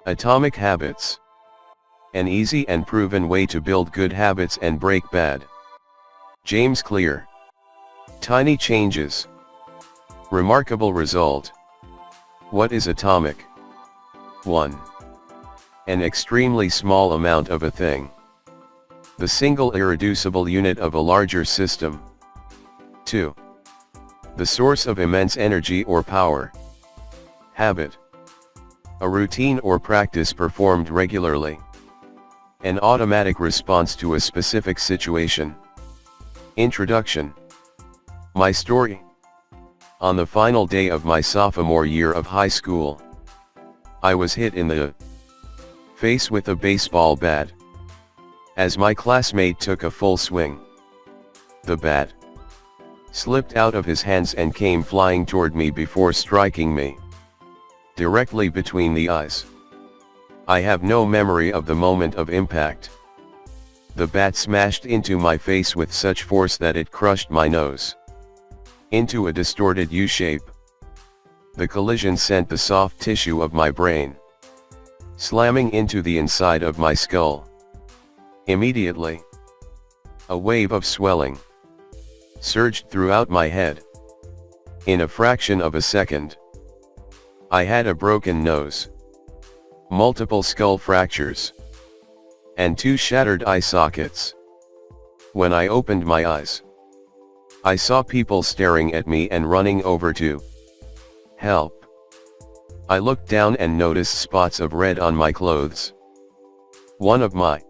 Atomic habits. An easy and proven way to build good habits and break bad. James Clear. Tiny changes. Remarkable result. What is atomic? 1. An extremely small amount of a thing. The single irreducible unit of a larger system. 2. The source of immense energy or power. Habit. A routine or practice performed regularly. An automatic response to a specific situation. Introduction. My story. On the final day of my sophomore year of high school, I was hit in the face with a baseball bat. As my classmate took a full swing, the bat slipped out of his hands and came flying toward me before striking me directly between the eyes. I have no memory of the moment of impact. The bat smashed into my face with such force that it crushed my nose into a distorted U-shape. The collision sent the soft tissue of my brain slamming into the inside of my skull. Immediately, a wave of swelling surged throughout my head. In a fraction of a second, I had a broken nose, multiple skull fractures, and 2 shattered eye sockets. When I opened my eyes, I saw people staring at me and running over to help. I looked down and noticed spots of red on my clothes. One of my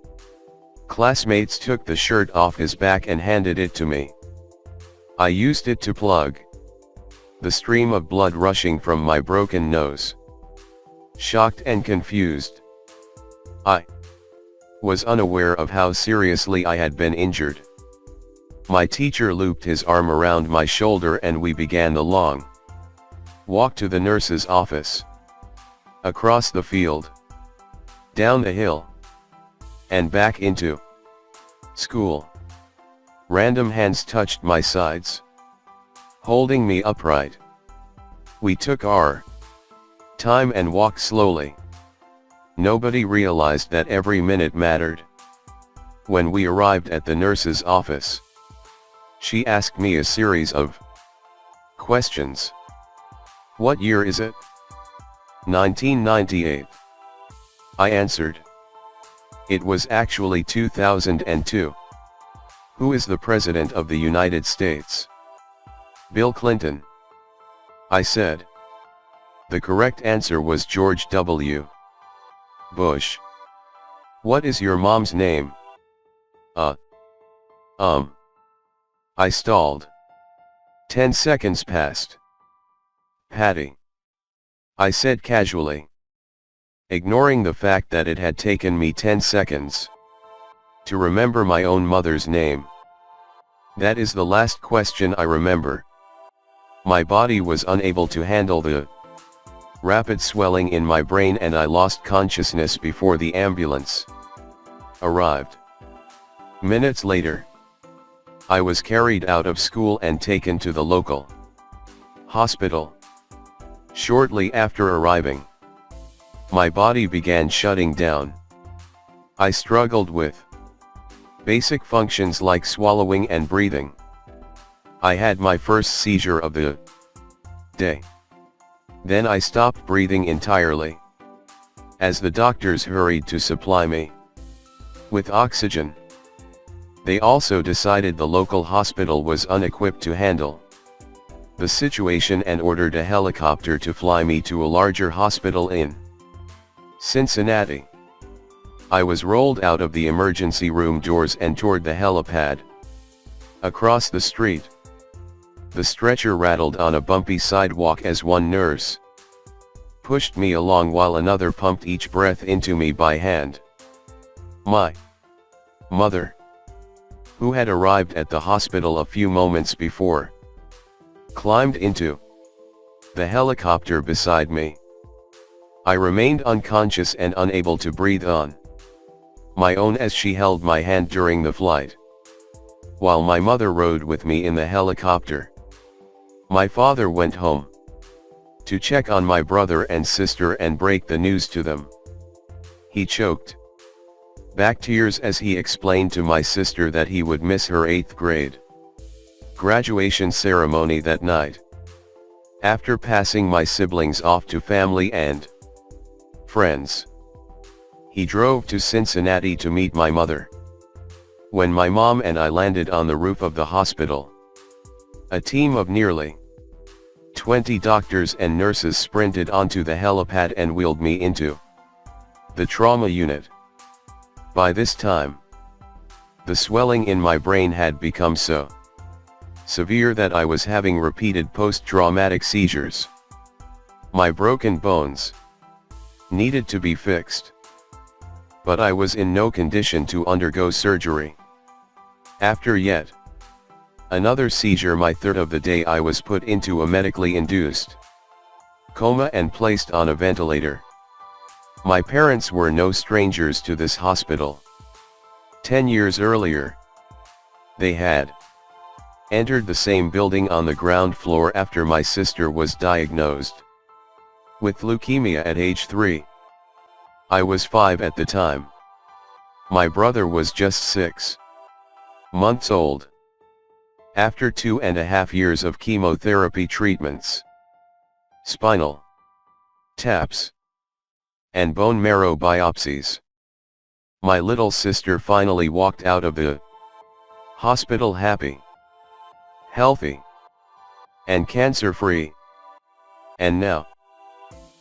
classmates took the shirt off his back and handed it to me. I used it to plug the stream of blood rushing from my broken nose. Shocked and confused, I was unaware of how seriously I had been injured. My teacher looped his arm around my shoulder and we began the long walk to the nurse's office. Across the field, down the hill, and back into school. Random hands touched my sides, holding me upright. We took our time and walked slowly. Nobody realized that every minute mattered. When we arrived at the nurse's office, she asked me a series of questions. What year is it? 1998. I answered. It was actually 2002. Who is the President of the United States? Bill Clinton. I said. The correct answer was George W. Bush. What is your mom's name? I stalled. 10 seconds passed. Patty. I said casually, ignoring the fact that it had taken me 10 seconds to remember my own mother's name. That is the last question I remember. My body was unable to handle the rapid swelling in my brain and I lost consciousness before the ambulance arrived. Minutes later, I was carried out of school and taken to the local hospital. Shortly after arriving, my body began shutting down. I struggled with basic functions like swallowing and breathing. I had my first seizure of the day. Then I stopped breathing entirely, as the doctors hurried to supply me with oxygen. They also decided the local hospital was unequipped to handle the situation and ordered a helicopter to fly me to a larger hospital in Cincinnati. I was rolled out of the emergency room doors and toward the helipad. Across the street, the stretcher rattled on a bumpy sidewalk as one nurse pushed me along while another pumped each breath into me by hand. My mother, who had arrived at the hospital a few moments before, climbed into the helicopter beside me. I remained unconscious and unable to breathe on my own as she held my hand during the flight, while my mother rode with me in the helicopter. My father went home to check on my brother and sister and break the news to them. He choked back tears as he explained to my sister that he would miss her 8th grade graduation ceremony that night. After passing my siblings off to family and friends, he drove to Cincinnati to meet my mother. When my mom and I landed on the roof of the hospital, a team of nearly 20 doctors and nurses sprinted onto the helipad and wheeled me into the trauma unit. By this time, the swelling in my brain had become so severe that I was having repeated post-traumatic seizures. My broken bones needed to be fixed, but I was in no condition to undergo surgery. After yet another seizure, my third of the day, I was put into a medically induced coma and placed on a ventilator. My parents were no strangers to this hospital. 10 years earlier, they had entered the same building on the ground floor after my sister was diagnosed with leukemia at age 3. I was 5 at the time. My brother was just 6 months old. After 2.5 years of chemotherapy treatments, spinal taps, and bone marrow biopsies, my little sister finally walked out of the hospital happy, healthy, and cancer-free. And now,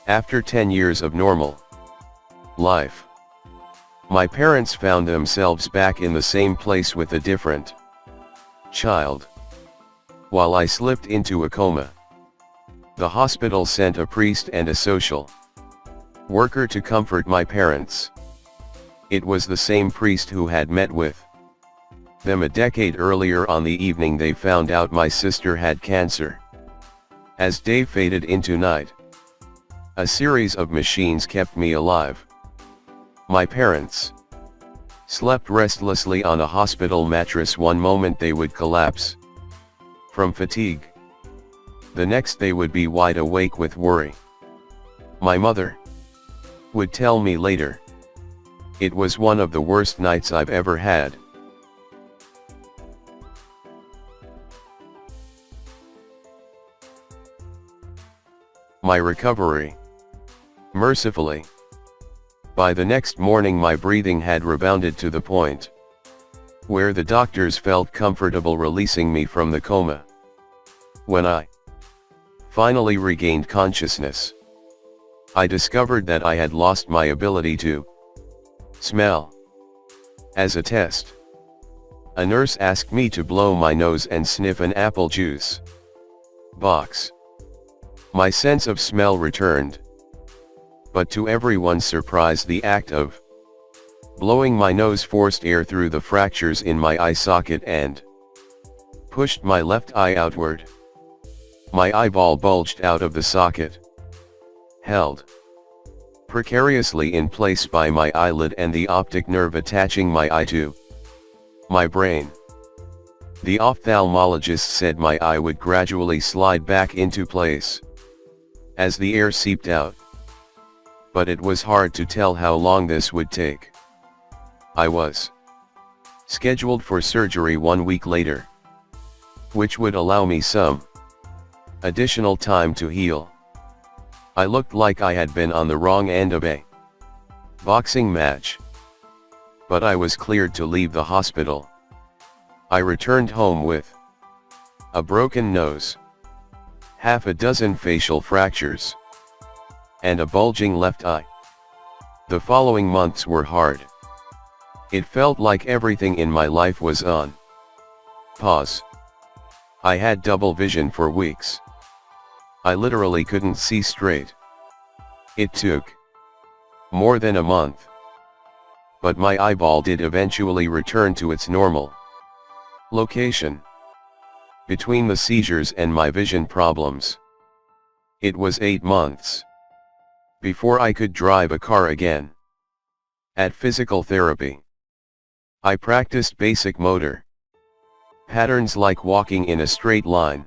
after 10 years of normal life, my parents found themselves back in the same place with a different child. While I slipped into a coma, the hospital sent a priest and a social worker to comfort my parents. It was the same priest who had met with them a decade earlier on the evening they found out my sister had cancer. As day faded into night, a series of machines kept me alive. My parents slept restlessly on a hospital mattress. One moment they would collapse from fatigue. The next they would be wide awake with worry. My mother would tell me later, "It was one of the worst nights I've ever had." My recovery. Mercifully, by the next morning my breathing had rebounded to the point where the doctors felt comfortable releasing me from the coma. When I finally regained consciousness, I discovered that I had lost my ability to smell. As a test, a nurse asked me to blow my nose and sniff an apple juice box. My sense of smell returned, but to everyone's surprise the act of blowing my nose forced air through the fractures in my eye socket and pushed my left eye outward. My eyeball bulged out of the socket, held precariously in place by my eyelid and the optic nerve attaching my eye to my brain. The ophthalmologist said my eye would gradually slide back into place as the air seeped out, but it was hard to tell how long this would take. I was scheduled for surgery 1 week later, which would allow me some additional time to heal. I looked like I had been on the wrong end of a boxing match, but I was cleared to leave the hospital. I returned home with a broken nose, half a dozen facial fractures, and a bulging left eye. The following months were hard. It felt like everything in my life was on pause. I had double vision for weeks. I literally couldn't see straight. It took more than a month, but my eyeball did eventually return to its normal location. Between the seizures and my vision problems, it was 8 months before I could drive a car again. At physical therapy, I practiced basic motor patterns like walking in a straight line.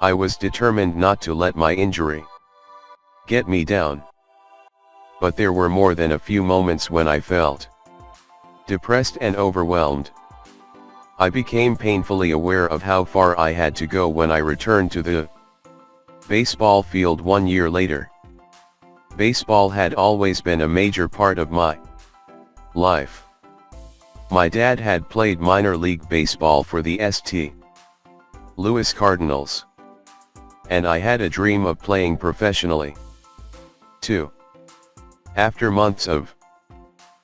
I was determined not to let my injury get me down. but there were more than a few moments when I felt depressed and overwhelmed. I became painfully aware of how far I had to go when I returned to the baseball field 1 year later. Baseball had always been a major part of my life. My dad had played minor league baseball for the St. Louis Cardinals, and I had a dream of playing professionally, too. After months of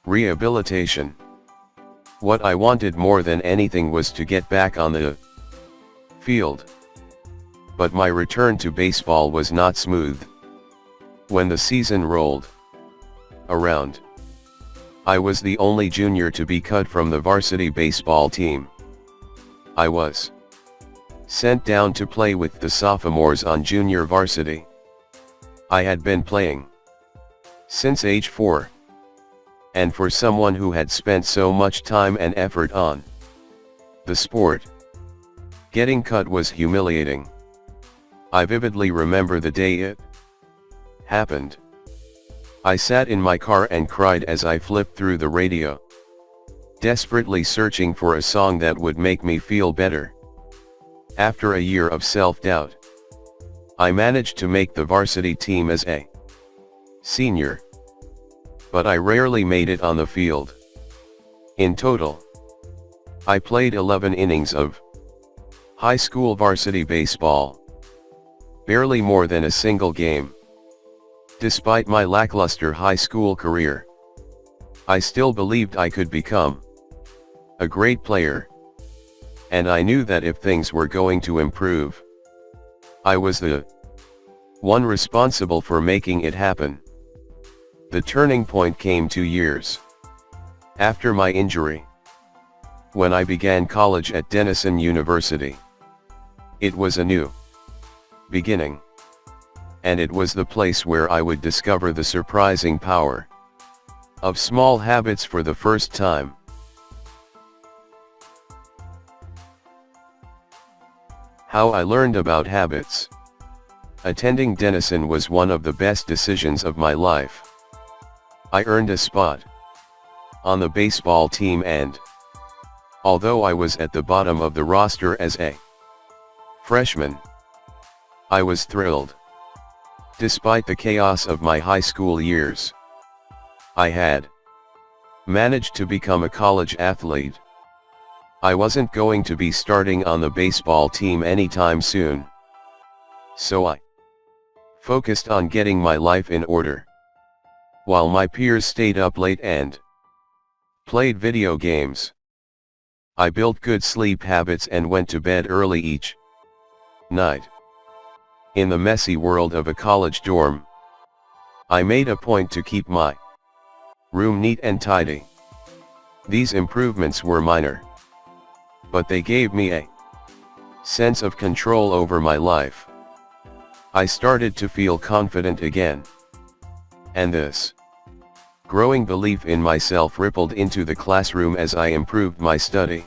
rehabilitation, what I wanted more than anything was to get back on the field. But my return to baseball was not smooth. When the season rolled around, I was the only junior to be cut from the varsity baseball team. I was sent down to play with the sophomores on junior varsity. I had been playing since age 4. And for someone who had spent so much time and effort on the sport, getting cut was humiliating. I vividly remember the day it happened. I sat in my car and cried as I flipped through the radio, desperately searching for a song that would make me feel better. After a year of self-doubt, I managed to make the varsity team as a senior, but I rarely made it on the field. In total, I played 11 innings of high school varsity baseball, barely more than a single game. Despite my lackluster high school career, I still believed I could become a great player, and I knew that if things were going to improve, I was the one responsible for making it happen. The turning point came 2 years after my injury, when I began college at Denison University. It was a new beginning, and it was the place where I would discover the surprising power of small habits for the first time. How I learned about habits. Attending Denison was one of the best decisions of my life. I earned a spot on the baseball team, and although I was at the bottom of the roster as a freshman, I was thrilled. Despite the chaos of my high school years, I had managed to become a college athlete. I wasn't going to be starting on the baseball team anytime soon, so I focused on getting my life in order. While my peers stayed up late and played video games, I built good sleep habits and went to bed early each night. In the messy world of a college dorm, I made a point to keep my room neat and tidy. These improvements were minor, but they gave me a sense of control over my life. I started to feel confident again, and this growing belief in myself rippled into the classroom as I improved my study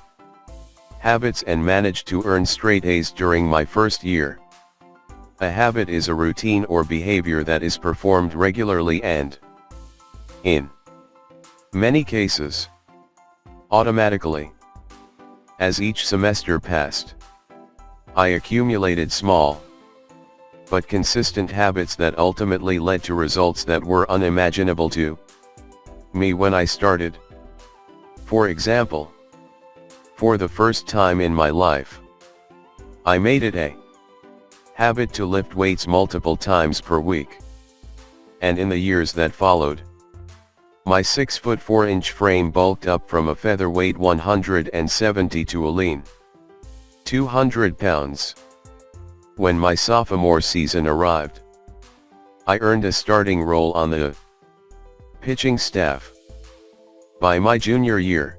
habits and managed to earn straight A's during my first year. A habit is a routine or behavior that is performed regularly and, in many cases, automatically. As each semester passed, I accumulated small but consistent habits that ultimately led to results that were unimaginable to me when I started. For example, for the first time in my life, I made it a habit to lift weights multiple times per week. And in the years that followed, my 6'4" frame bulked up from a featherweight 170 to a lean 200 pounds. When my sophomore season arrived, I earned a starting role on the pitching staff. By my junior year,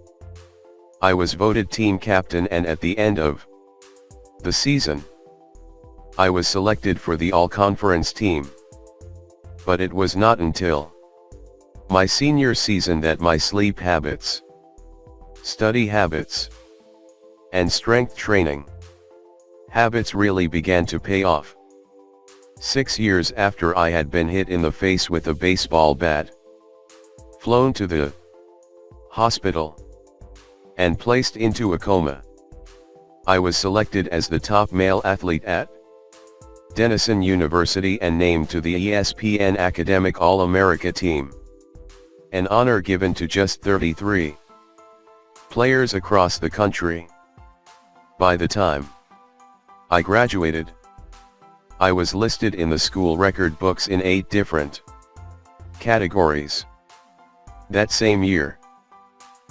I was voted team captain, and at the end of the season, I was selected for the all-conference team. But it was not until my senior season that my sleep habits, study habits, and strength training habits really began to pay off. 6 years after I had been hit in the face with a baseball bat, flown to the hospital, and placed into a coma. I was selected as the top male athlete at Denison University and named to the ESPN Academic All-America team. An honor given to just 33 players across the country. By the time I graduated, I was listed in the school record books in 8 different categories. That same year,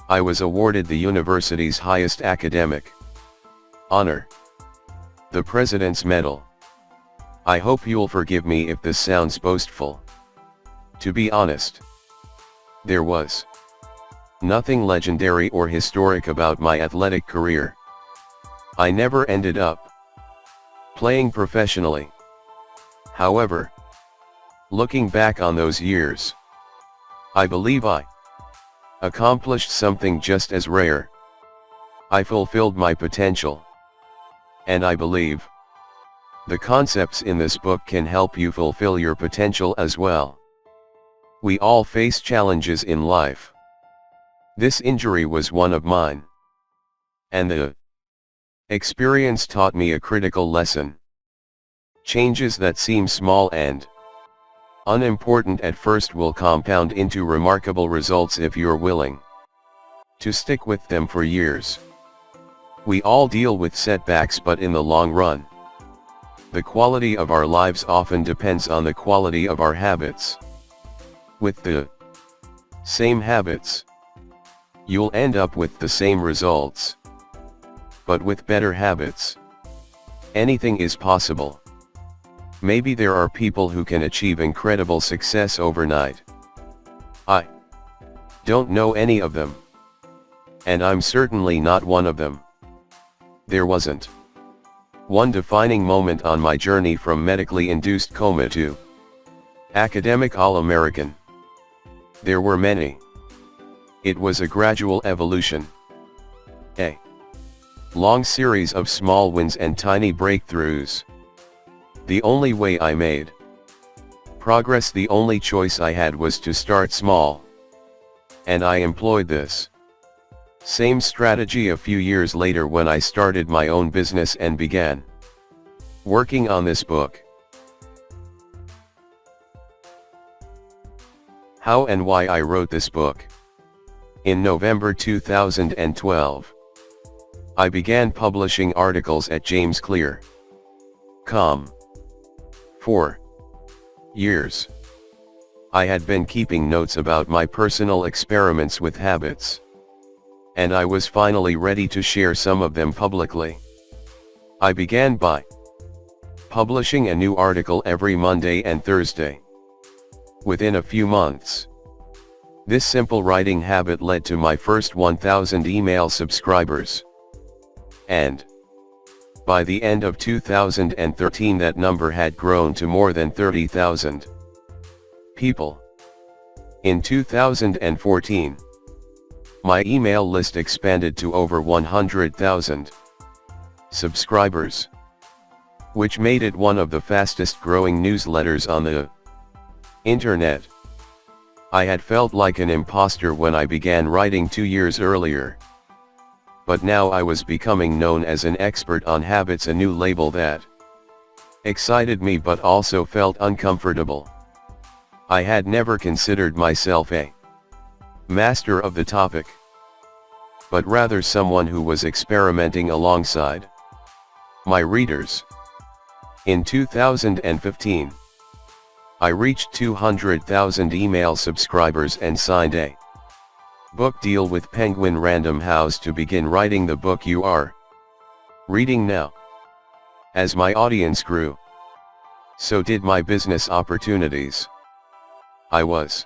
I was awarded the university's highest academic honor, the President's Medal. I hope you'll forgive me if this sounds boastful. To be honest, there was nothing legendary or historic about my athletic career. I never ended up playing professionally. However, looking back on those years, I believe I accomplished something just as rare. I fulfilled my potential. And I believe the concepts in this book can help you fulfill your potential as well. We all face challenges in life. This injury was one of mine. And the experience taught me a critical lesson. Changes that seem small and unimportant at first will compound into remarkable results if you're willing to stick with them for years. We all deal with setbacks, but in the long run, the quality of our lives often depends on the quality of our habits. With the same habits, you'll end up with the same results. But with better habits, anything is possible. Maybe there are people who can achieve incredible success overnight. I don't know any of them. And I'm certainly not one of them. There wasn't one defining moment on my journey from medically induced coma to academic All-American. There were many. It was a gradual evolution. A long series of small wins and tiny breakthroughs. The only way I made progress, the only choice I had, was to start small. And I employed this same strategy a few years later when I started my own business and began working on this book. How and why I wrote this book. In November 2012, I began publishing articles at JamesClear.com. For years, I had been keeping notes about my personal experiments with habits. And I was finally ready to share some of them publicly. I began by publishing a new article every Monday and Thursday. Within a few months, this simple writing habit led to my first 1,000 email subscribers. And by the end of 2013, that number had grown to more than 30,000 people. In 2014, my email list expanded to over 100,000 subscribers, which made it one of the fastest growing newsletters on the internet. I had felt like an imposter when I began writing 2 years earlier. But now I was becoming known as an expert on habits, a new label that excited me but also felt uncomfortable. I had never considered myself a master of the topic, but rather someone who was experimenting alongside my readers. In 2015, I reached 200,000 email subscribers and signed a book deal with Penguin Random House to begin writing the book you are reading now. As my audience grew, so did my business opportunities. I was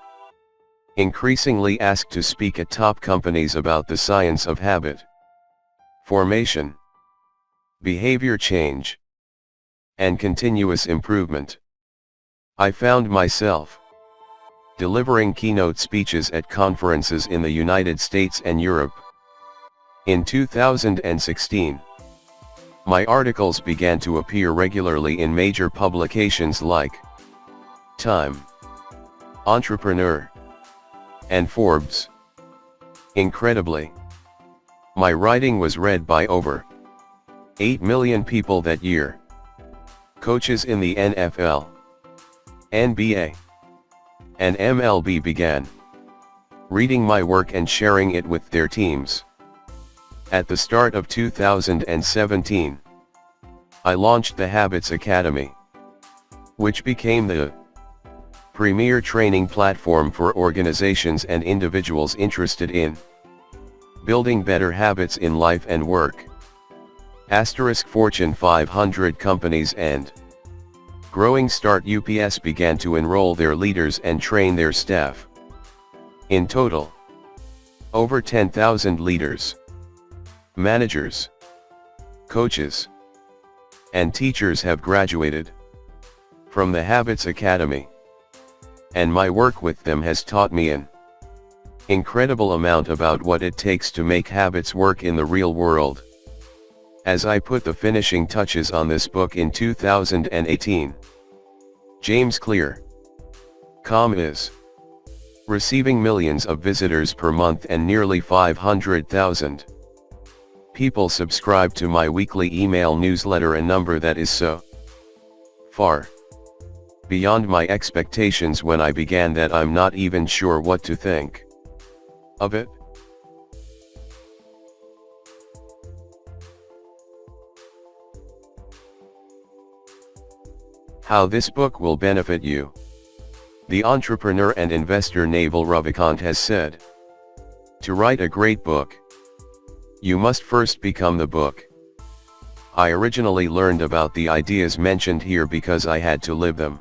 increasingly asked to speak at top companies about the science of habit formation, behavior change, and continuous improvement. I found myself delivering keynote speeches at conferences in the United States and Europe. In 2016, my articles began to appear regularly in major publications like Time, Entrepreneur, and Forbes. Incredibly, my writing was read by over 8 million people that year. Coaches in the NFL, NBA, and MLB began reading my work and sharing it with their teams. At the start of 2017, I launched the Habits Academy, which became the premier training platform for organizations and individuals interested in building better habits in life and work. Fortune 500 companies and growing start UPS began to enroll their leaders and train their staff. In total, over 10,000 leaders, managers, coaches, and teachers have graduated from the Habits Academy, and my work with them has taught me an incredible amount about what it takes to make habits work in the real world. As I put the finishing touches on this book in 2018, James.com is receiving millions of visitors per month and nearly 500,000 people subscribe to my weekly email newsletter, a number that is so far beyond my expectations when I began that I'm not even sure what to think of it. How this book will benefit you. The entrepreneur and investor Naval Ravikant has said, to write a great book, you must first become the book. I originally learned about the ideas mentioned here because I had to live them.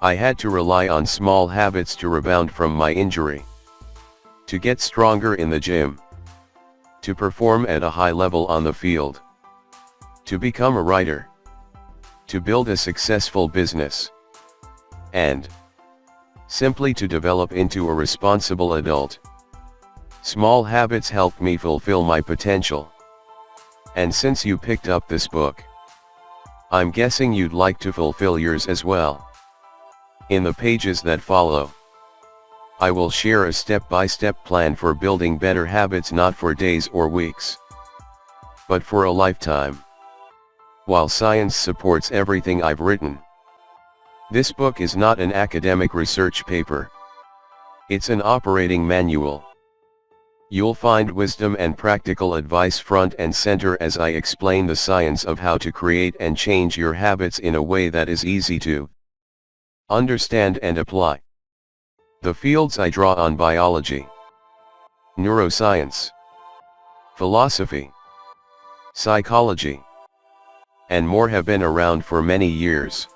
I had to rely on small habits to rebound from my injury, to get stronger in the gym, to perform at a high level on the field, to become a writer, to build a successful business, and simply to develop into a responsible adult. Small habits helped me fulfill my potential. And since you picked up this book, I'm guessing you'd like to fulfill yours as well. In the pages that follow, I will share a step-by-step plan for building better habits, not for days or weeks, but for a lifetime. While science supports everything I've written, this book is not an academic research paper. It's an operating manual. You'll find wisdom and practical advice front and center as I explain the science of how to create and change your habits in a way that is easy to understand and apply. The fields I draw on: biology, neuroscience, philosophy, psychology, and more have been around for many years.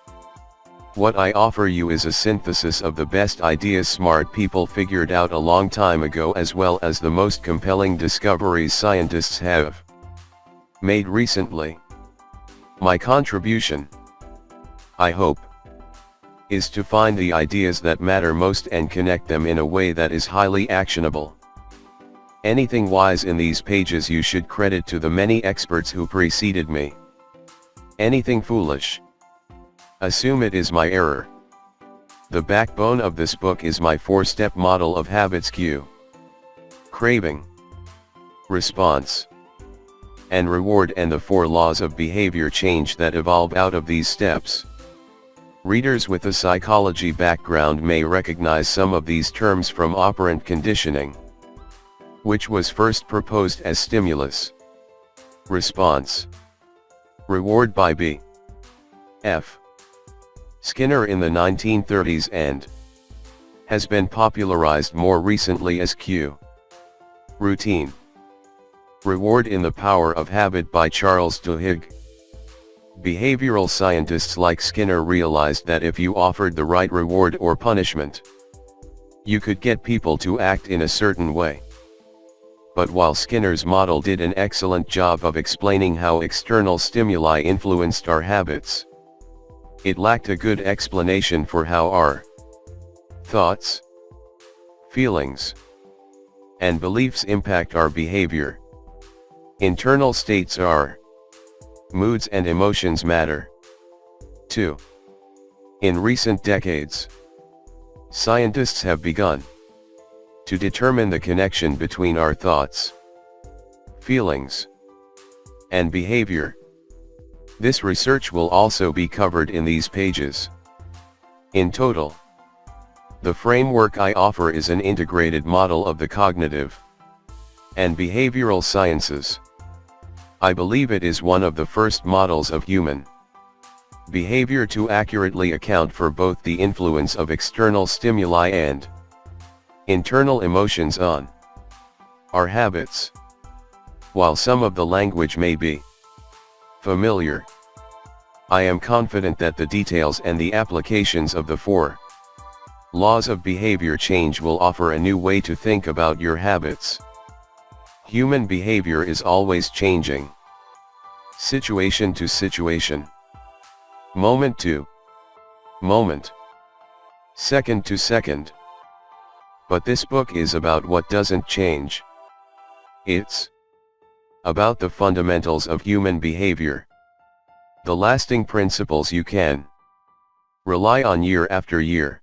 What I offer you is a synthesis of the best ideas smart people figured out a long time ago, as well as the most compelling discoveries scientists have made recently. My contribution, I hope, is to find the ideas that matter most and connect them in a way that is highly actionable. Anything wise in these pages you should credit to the many experts who preceded me. Anything foolish, assume it is my error. The backbone of this book is my 4-step model of habits: cue, craving, response, and reward, and the 4 laws of behavior change that evolve out of these steps. Readers with a psychology background may recognize some of these terms from operant conditioning, which was first proposed as stimulus, response, reward by B. F. Skinner in the 1930s, and has been popularized more recently as cue, routine, reward in The Power of Habit by Charles Duhigg. Behavioral scientists like Skinner realized that if you offered the right reward or punishment, you could get people to act in a certain way. But while Skinner's model did an excellent job of explaining how external stimuli influenced our habits, it lacked a good explanation for how our thoughts, feelings, and beliefs impact our behavior. Internal states are moods, and emotions matter too. In recent decades, scientists have begun to determine the connection between our thoughts, feelings, and behavior. This research will also be covered in these pages. In total, the framework I offer is an integrated model of the cognitive and behavioral sciences. I believe it is one of the first models of human behavior to accurately account for both the influence of external stimuli and internal emotions on our habits. While some of the language may be familiar, I am confident that the details and the applications of the 4 laws of behavior change will offer a new way to think about your habits. Human behavior is always changing, situation to situation, moment to moment, second to second. But this book is about what doesn't change. It's about the fundamentals of human behavior, the lasting principles you can rely on year after year,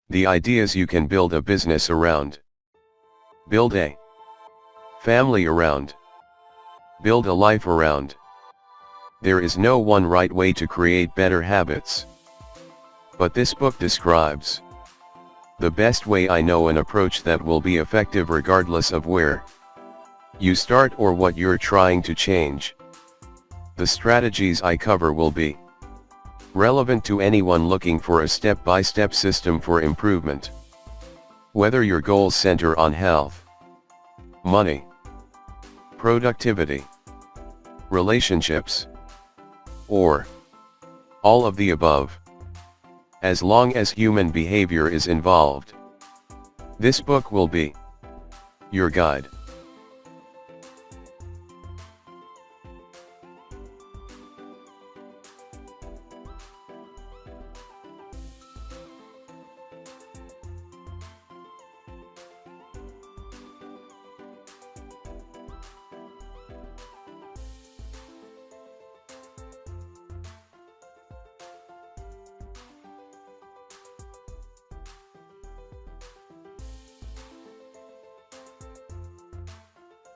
the ideas you can build a business around, build a family around, build a life around. There is no one right way to create better habits. But this book describes the best way I know, an approach that will be effective regardless of where you start or what you're trying to change. The strategies I cover will be relevant to anyone looking for a step-by-step system for improvement. Whether your goals center on health, money, productivity, relationships, or all of the above, as long as human behavior is involved, this book will be your guide.